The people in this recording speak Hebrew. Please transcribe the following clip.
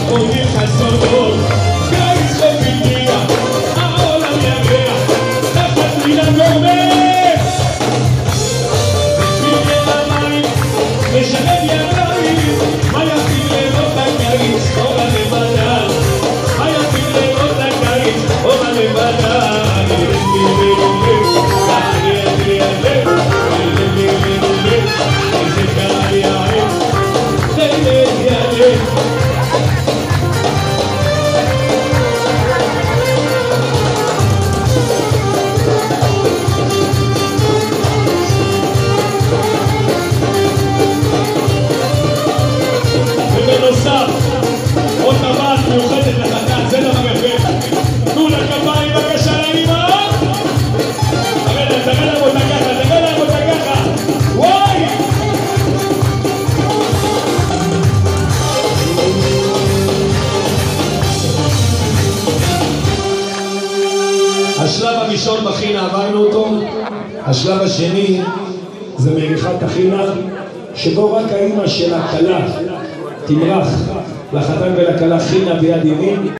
פונים חסונות, קיץ חופיניה, העולם ירח, תחת מילה גורמת. תפיל המים, משלב ידיים, מה יפיל לילות הקיץ, אורה לבדה. מה יפיל לילות הקיץ, אורה לבדה. ובנוסף, עוד טבעת מיוחדת לחתן, זה דבר יפה. תנו לכפיים בבקשה לאמא. תראה להם אותה ככה, תראה להם אותה ככה. וואי! השלב הראשון בחינה עברנו אותו. השלב השני זה מריחת החינה, שבו רק האמא של הכלה תמרח לחתן ולכלה חינה ביד ימין.